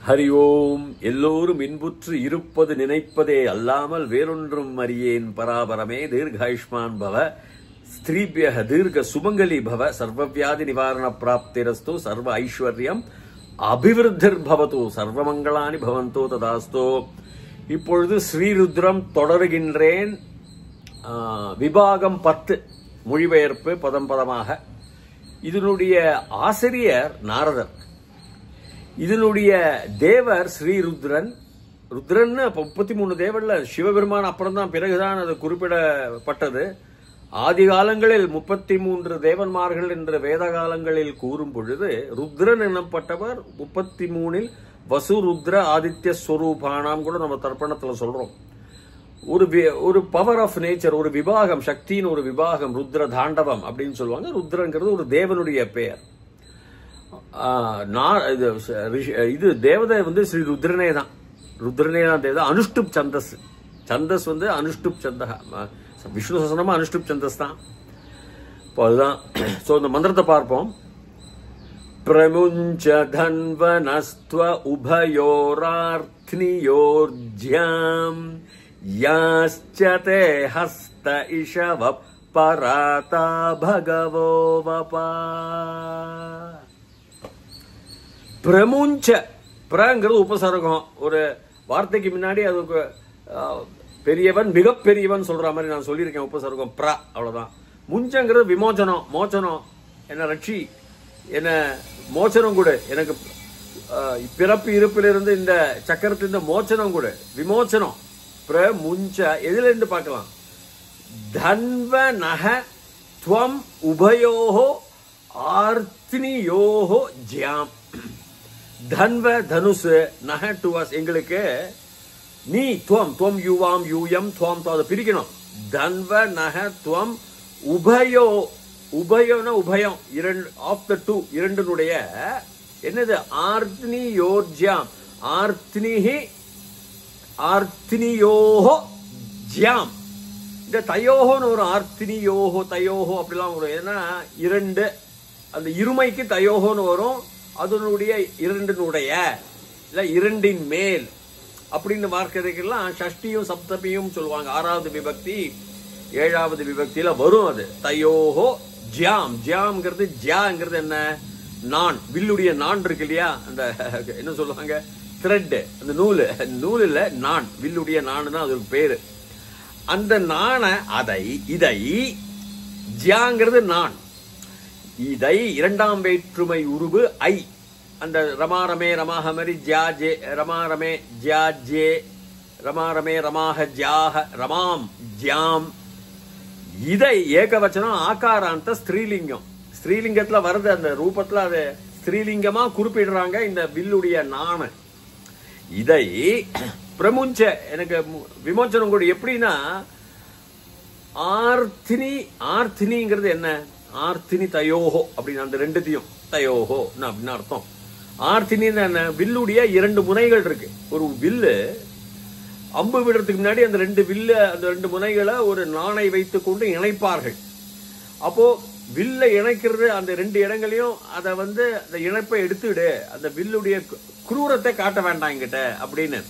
ஹரி ஓம். எல்லோரும் இன்புற்று இருப்பது நினைப்பதே அல்லாமல் வேறொன்றும் அறியேன் பராபரமே. தீர்காயுஷ்மான் பவ, ஸ்திரீபியக தீர்க்க சுமங்கலி பவ, சர்வவியாதி நிவாரண பிராப்திரஸ்து, சர்வ ஐஸ்வர்யம் அபிவிருத்திர் பவத்து, சர்வமங்களானி பவந்தோ ததாஸ்தோ. இப்பொழுது ஸ்ரீருத்ரம் தொடருகின்றேன். விபாகம் 10 மொழிபெயர்ப்பு பதம் பதமாக. இதனுடைய ஆசிரியர் நாரதர். இதனுடைய தேவர் ஸ்ரீருத்ரன். ருத்ரன் 33 தேவர்ல சிவபெருமான் அப்புறம் தான் பிறகுதான் அது குறிப்பிடப்பட்டது. ஆதி காலங்களில் 33 தேவன்மார்கள் என்ற வேத காலங்களில் கூறும் பொழுது ருத்ரன் எனப்பட்டவர் 33 வசு ருத்ர ஆதித்ய ஸ்வரூபானாம் கூட நம்ம தர்ப்பணத்துல சொல்றோம். ஒரு பவர் ஆஃப் நேச்சர், ஒரு விபாகம், சக்தியின் ஒரு விபாகம், ருத்ர தாண்டவம் அப்படின்னு சொல்லுவாங்க. ருத்ரங்கிறது ஒரு தேவனுடைய பெயர். இது தேவதை ஸ்ரீ ருத்ரனே தான். ருத்ரனே தான் தேவதை. அனுஷ்டுப் சந்தஸ். சந்தஸ் அனுஷ்டுப் சந்தக. விஷ்ணு சசனமா அனுஷ்டுப் சந்தஸ் தான். அதுதான். சோ இந்த மந்திரத்தை பார்ப்போம். பிரமுஞ்ச தன்வனஸ்த்வ உபயோரார்த்னியோர்ஜ்யாம் யாஸ்சதே ஹஸ்த இஷவ பராதா பகவோ வபா. பிரமுஞ்ச, பிரங்கிறது உபசர்க்கம். ஒரு வார்த்தைக்கு முன்னாடி அதுக்கு பெரியவன், மிகப்பெரியவன் சொல்ற மாதிரி நான் சொல்லியிருக்கேன். உபசர்க்கம் பிர, அவ்வளவுதான். முஞ்சங்கிறது விமோச்சனம், மோச்சனம். என்ன ரட்சி, என்ன மோச்சனம் கூட, எனக்கு பிறப்பு இருப்பிலிருந்து இந்த சக்கரத்திலிருந்து மோச்சனம் கூட, விமோச்சனம். பிரமுஞ்ச எதுல இருந்து பார்க்கலாம்? தன்வ நக துவம் உபயோஹோ ஆர்த்தினியோஹோ ஜ்யாம். தன்வ தனுசு, நக டு அஸ் எங்களுக்கு, நீ துவம், துவம் யுவாம் யூயம் துவம் அதை பிரிக்கணும். தன்வ நக துவம் உபயோ, உபயோன உபயம், இரண்டு ஆஃப் த டூ, இரண்டினுடைய என்னது? ஆர்த்தினி யோர்ஜ்யாம், ஆர்த்தினிஹி ஆர்த்தினியோஹோ ஜ்யாம். இந்த தயோஹோன்னு ஒரு ஆர்த்தினியோஹோ தயோஹோ அப்படிலாம் வரும். ஏன்னா இரண்டு, அந்த இருமைக்கு தயோஹோன்னு வரும். அதனுடைய இரண்டினுடைய இல்ல இரண்டின் மேல் அப்படின்னு வார்த்தைகள்லாம் ஷஷ்டியும் சப்தமியும் சொல்லுவாங்க. 6வது விபக்தி 7வது விபக்தியில வரும். அது தயோஹோ ஜ்யாம். ஜ்யாம்ங்கிறது, ஜ்யாங்கிறது என்ன? நான், வில்லுடைய நான் இருக்கு இல்லையா, அந்த என்ன சொல்லுவாங்க, த்ரெட், அந்த நூலு, நூலில் நான், வில்லுடைய நான் தான் அது பேரு. அந்த நாண, அதை, இதை, ஜ்யாங்கிறது நான், இதை இரண்டாம் வேற்றுமை உருவு ஐ. அந்த ரமாரமே ரமாக மாதிரி ஜே, ரமாரமே ஜே, ரமாரமே ரமாக ஜாக, ரமாம் ஜாம். இதை ஏகவச்சனம் ஆகாராந்த ஸ்திரீலிங்கம். ஸ்திரீலிங்கத்துல வருது, அந்த ரூபத்துல அது ஸ்திரீலிங்கமா குறிப்பிடுறாங்க இந்த வில்லுடைய நாண. இதை பிரமுஞ்ச எனக்கு விமோச்சனம் கூட எப்படின்னா, ஆர்த்தினி, ஆர்த்தினிங்கிறது என்ன? ஆர்த்தினி தயோஹோ அப்படின்னு, அந்த ரெண்டுத்தையும் தயோஹோ அப்படின்னு அர்த்தம். ஆர்த்தினி என்ன? வில்லுடைய 2 முனைகள் இருக்கு. ஒரு வில்லு அம்பு விடுறதுக்கு முன்னாடி அந்த 2 வில்லு, அந்த 2 முனைகளை ஒரு நாணை வைத்துக் கொண்டு இணைப்பார்கள். அப்போ வில்ல இணைக்கிறது அந்த 2 இடங்களையும் அதை அந்த இணைப்பை எடுத்துடு, அந்த வில்லுடைய குரூரத்தை காட்ட வேண்டாம் என்கிட்ட அப்படின்னு.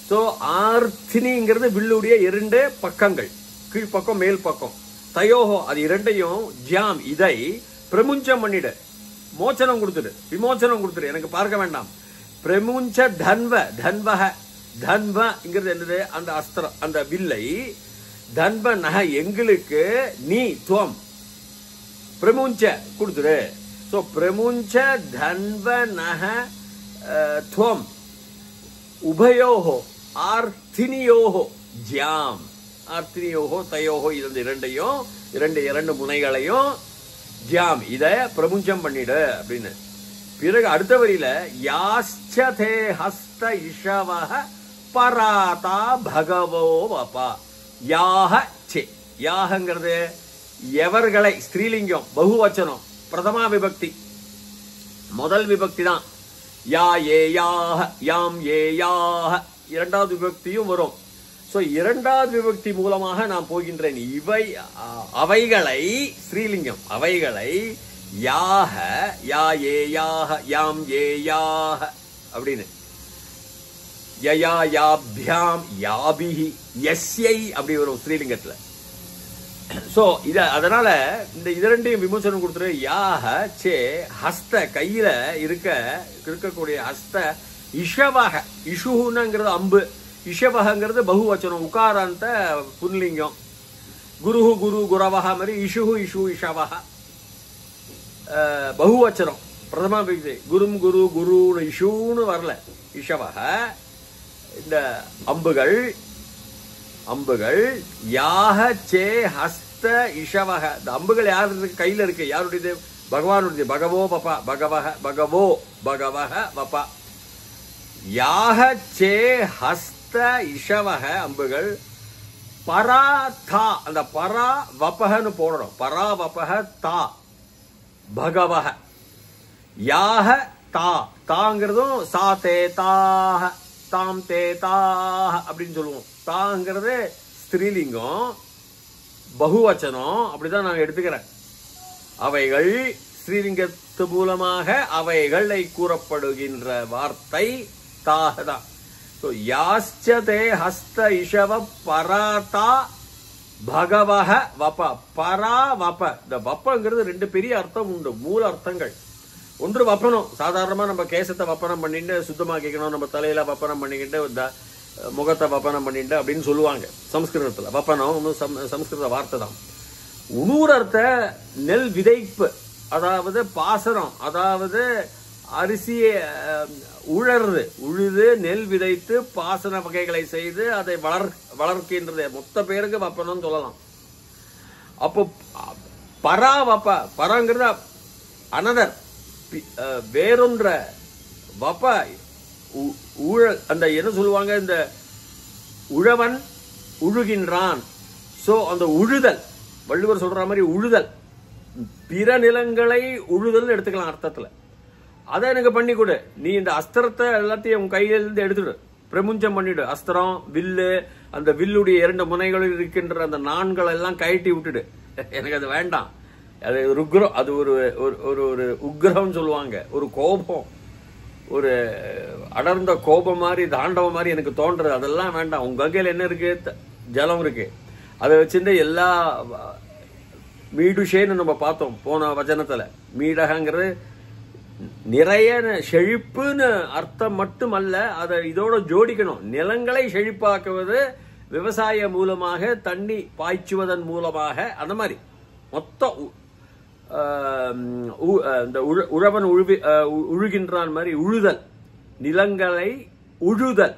சோ ஆர்த்தினிங்கிறது வில்லுடைய 2 பக்கங்கள், கீழ்பக்கம் மேல் பக்கம். தயோஹோ அது இரண்டையும் ஜாம், இதை பிரமுஞ்சம் பண்ணிடு, மோச்சனம் கொடுத்துடு, விமோச்சனம் கொடுத்துடு, எனக்கு பார்க்க வேண்டாம். பிரமுஞ்ச தன்வ, தன்வக, தன்வங்கிறது என்னது? அந்த அஸ்திரம், அந்த வில்லை. தன்வ நக எங்களுக்கு, நீ துவம் பிரமுஞ்ச கொடுத்துடு. சோ பிரமுஞ்ச தன்வ நக துவம் உபயோஹோ ஆர்த்தினியோஹோ ஜ்யாம். ஆர்த்தினியோஹோ தயோஹோ, இந்த இரண்டையும், இரண்டு முனைகளையும் ஜ்யாம், இத பிரமுஞ்சம் பண்ணிடு அப்படின்னு. பிறகு அடுத்த வரியில யாஸ்சதே ஹஸ்த இஷவஹ பராதா பகவோ வபா. யாக சே, யாகங்கிறது எவர்களை, ஸ்திரீலிங்கம், பகுவச்சனம், பிரதமா விபக்தி, முதல் விபக்தி தான். யா ஏ யாக, யாம் ஏ யாக, 2வது விபக்தியும் வரும். சோ 2வது விபக்தி மூலமாக நான் போகின்றேன். இவை அவைகளை, ஸ்ரீலிங்கம், அவைகளை யாக, யா ஏ யாக, யாம் ஏ யாக அப்படின்னு. யயா யாபியாம் யாபிஹி யஸ்யை அப்படி வரும் ஸ்ரீலிங்கத்துல. சோ அதனால இந்த இரண்டையும் விமோசனம் கொடுத்துரு. யாக சே ஹஸ்த கையில இருக்கக்கூடிய ஹஸ்த இஷவக இஷுஹுங்கிறது அம்பு, இஷவகங்கிறது பகுவச்சனம் உகாராந்த புன்லிங்கம். குரு குரு குரவக மாதிரி இஷுஹு இஷு இஷவக பகுவச்சனம் பிரதமா விக்தி. குரும் குரு குரு இஷுன்னு வரல, இஷவக. இந்த அம்புகள் யாக சே ஹஸ்த இஷவக. இந்த அம்புகள் யாரு கையில இருக்கு? யாருடையது? பகவானுடைய. பகவோ பபா பகவக வபா. யாக சே ஹஸ்த இஷவக அம்புகள். பரா தா, அந்த பரா வபகன்னு போடணும். பரா வபக தா பகவக. யாக தா, தாங்கிறதும் சா தே தாஹ தாம் தே தாஹ அப்படின்னு சொல்லுவோம். தாங்கிறது ஸ்திரீலிங்கம், பகுவச்சனம், அப்படிதான் நான் எடுத்துக்கிறேன். அவைகள் ஸ்ரீலிங்கத்து மூலமாக அவைகளை கூறப்படுகின்ற வார்த்தை தாக தான். யாஸ்சதே ஹஸ்த இஷவ பராதா பகவஹ வப. பரா வப. இந்த வப்பங்கிறது ரெண்டு பெரிய அர்த்தம் உண்டு, மூல அர்த்தங்கள். ஒன்று வப்பனம், சாதாரணமா நம்ம கேசத்தை வப்பனம் பண்ணிட்டு சுத்தமாக்கிக்கணும், நம்ம தலையில வப்பனம் பண்ணிக்கிட்டு முகத்தை வப்பனம் பண்ணிட்டு அப்படின்னு சொல்லுவாங்க சம்ஸ்கிருதத்துல. வப்பனம் சம்ஸ்கிருத வார்த்தை தான். இன்னொரு அர்த்த நெல் விதைப்பு, அதாவது பாசனம், அதாவது அரிசியை உழுது நெல் விதைத்து பாசன வகைகளை செய்து அதை வளர்க்கின்றது மொத்த பேருக்கு வப்பனம் சொல்லலாம். அப்போ பரா வப்ப, பராங்கிறது அனதர் வேறொன்ற வப்ப ஊழல். அந்த என்ன சொல்லுவாங்க, இந்த உழவன் உழுகின்றான். சோ அந்த உழுதல், வள்ளுவர் சொல்ற மாதிரி உழுதல், பிற நிலங்களை உழுதல் எடுத்துக்கலாம் அர்த்தத்துல. அதை எனக்கு பண்ணி கொடு. நீ இந்த அஸ்திரத்தை எல்லாத்தையும் உன் கையிலிருந்து எடுத்துடு, பிரமுஞ்சம் பண்ணிடு. அஸ்திரம், வில்லு, அந்த வில்லுடைய இரண்டு முனைகளில் இருக்கின்ற அந்த நான்கள் எல்லாம் கழட்டி விட்டுடு. எனக்கு அது வேண்டாம். அது ஒரு உக்ரம், அது ஒரு ஒரு உக்ரம் சொல்லுவாங்க, ஒரு கோபம், ஒரு அடர்ந்த கோபம் மாதிரி தாண்டவம் மாதிரி எனக்கு தோன்றது. அதெல்லாம் வேண்டாம். உங்க கையில் என்ன இருக்கு? ஜலம் இருக்கு. அதை வச்சுட்டு எல்லா மீடுஷேன்னு நம்ம பார்த்தோம் போன வச்சனத்துல. மீடகங்கிறது நிறைய செழிப்புன்னு அர்த்தம் மட்டுமல்ல, அதை இதோட ஜோடிக்கணும். நிலங்களை செழிப்பாக்குவது விவசாய மூலமாக, தண்ணி பாய்ச்சுவதன் மூலமாக, அந்த மாதிரி மொத்தம் இந்த உழவன் உழுகின்றான் மாதிரி உழுதல், நிலங்களை உழுதல்,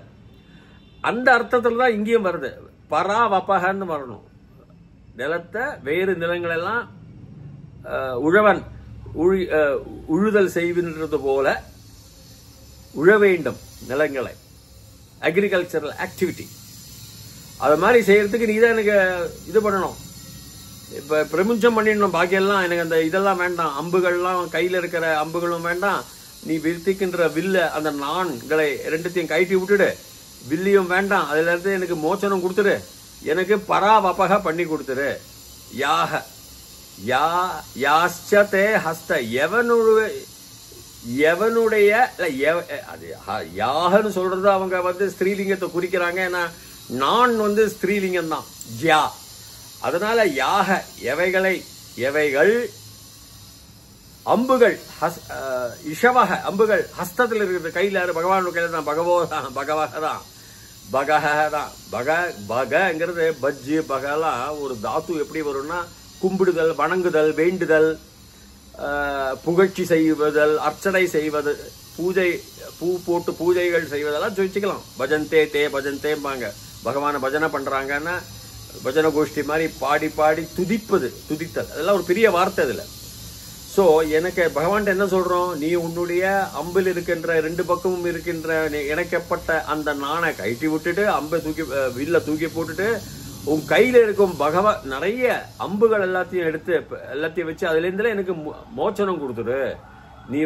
அந்த அர்த்தத்துல தான் இங்கேயும் வருது. பரா வபகன்னு வரணும். நிலத்தை வேறு நிலங்களெல்லாம் உழவன் உழுதல் செய்கின்றது போல உழ வேண்டும் நிலங்களை. அக்ரிகல்ச்சரல் ஆக்டிவிட்டி அது மாதிரி செய்யறதுக்கு நீ தான் எனக்கு இது பண்ணணும். இப்ப பிரமுஞ்சம் பண்ணிடணும். பாக்கியெல்லாம் எனக்கு அந்த இதெல்லாம் வேண்டாம். அம்புகள்லாம் கையில இருக்கிற அம்புகளும் வேண்டாம். நீ விருத்திக்கின்ற வில்ல அந்த நான்களை ரெண்டுத்தையும் கைட்டி விட்டுடு. வில்லியும் வேண்டாம். அதுல இருந்து எனக்கு மோச்சனம் கொடுத்துரு. எனக்கு பராவபக பண்ணி கொடுத்துரு. யாக யாஸ்சதே ஹஸ்த, எவனுடைய யாகன்னு சொல்றது அவங்க ஸ்திரீலிங்கத்தை குறிக்கிறாங்க. ஏன்னா நான் ஸ்திரீலிங்கம் தான், ஜியா. அதனால யாக எவைகள் அம்புகள், இஷவக அம்புகள் ஹஸ்தத்தில் இருக்கிற கையில, பகவானோட கையில தான். பகவக தான், பகங்கிறது பஜ்ஜு பகலாம் ஒரு தாத்து எப்படி வரும்னா, கும்பிடுதல், வணங்குதல், வேண்டுதல், புகழ்ச்சி செய்வதல், அர்ச்சனை செய்வது, பூஜை, பூ போட்டு பூஜைகள் செய்வதெல்லாம் வச்சுக்கலாம். பஜந்தே தே பஜந்தேம்பாங்க. பகவான பஜனை பண்றாங்கன்னா பஜன கோஷ்டி மாதிரி பாடி பாடி துதித்தல், அதெல்லாம் ஒரு பெரிய வார்த்தை இதுல. சோ எனக்கு பகவான் என்ன சொல்றோம், நீ உன்னுடைய அம்பில் இருக்கின்ற ரெண்டு பக்கமும் இருக்கின்ற இணைக்கப்பட்ட அந்த நாணை கைட்டி விட்டுட்டு, அம்பை வில்ல தூக்கி போட்டுட்டு, உன் கையில இருக்கும் நிறைய அம்புகள் எல்லாத்தையும் எடுத்து எல்லாத்தையும் வச்சு அதுல இருந்து எனக்கு மோச்சனம் கொடுத்துடு. நீ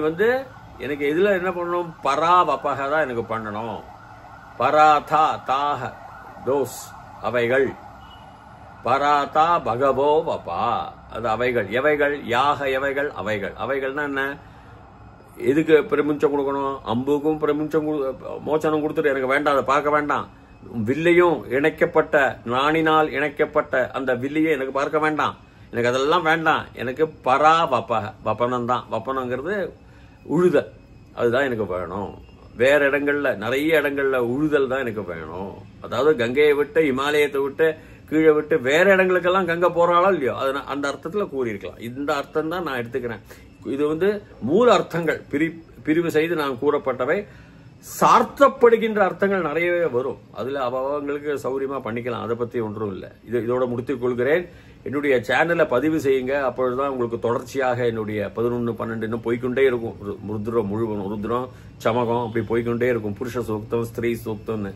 எனக்கு இதுல என்ன பண்ணணும், பராவபக தான் எனக்கு பண்ணணும். பராதா தாக தோஸ் அவைகள், பராதா பகவோ வபா அது அவைகள். எவைகள்? யாக எவைகள்? அவைகள்னா என்ன? எதுக்கு பிரமுஞ்சம் கொடுக்கணும்? அம்புக்கும் பிரமுஞ்சம் மோச்சனம் கொடுத்துட்டு எனக்கு வேண்டாம், அதை பார்க்க வேண்டாம். வில்லையும் இணைக்கப்பட்ட நாணினால் இணைக்கப்பட்ட அந்த வில்லையே எனக்கு பார்க்க வேண்டாம், எனக்கு அதெல்லாம் வேண்டாம். எனக்கு பரா வப்பனம் தான். வப்பனங்கிறது உழுதல், அதுதான் எனக்கு வேணும். வேற இடங்கள்ல நிறைய இடங்கள்ல உழுதல் தான் எனக்கு வேணும். அதாவது கங்கையை விட்டு இமாலயத்தை விட்டு கீழே விட்டு வேற இடங்களுக்கெல்லாம் கங்கை போறாளோ இல்லையோ, அது அந்த அர்த்தத்துல கூறியிருக்கலாம். இந்த அர்த்தம் தான் நான் எடுத்துக்கிறேன். இது மூல அர்த்தங்கள் பிரிவு செய்து நான் கூறப்பட்டவை. சார்த்தப்படுகின்ற அர்த்தங்கள் நிறையவே வரும். அதுல அவங்களுக்கு சௌரியமா பண்ணிக்கலாம், அதை பத்தி ஒன்றும் இல்லை. இதோட முடித்துக் கொள்கிறேன். என்னுடைய சேனலை பதிவு செய்யுங்க, அப்பொழுதுதான் உங்களுக்கு தொடர்ச்சியாக என்னுடைய 11, 12 இன்னும் போய்கொண்டே இருக்கும். ருத்ரம் முழுவதும், ருத்ரம் சமகம் அப்படி போய்கொண்டே இருக்கும். புருஷ சூக்தம், ஸ்திரீ சூக்தம்னு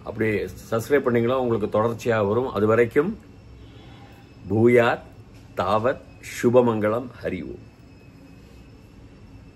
அப்படி சப்ஸ்கிரைப் பண்ணீங்களா உங்களுக்கு தொடர்ச்சியாக வரும். அது வரைக்கும் பூயாத் தாவத் சுபமங்கலம். ஹரி ஓம்.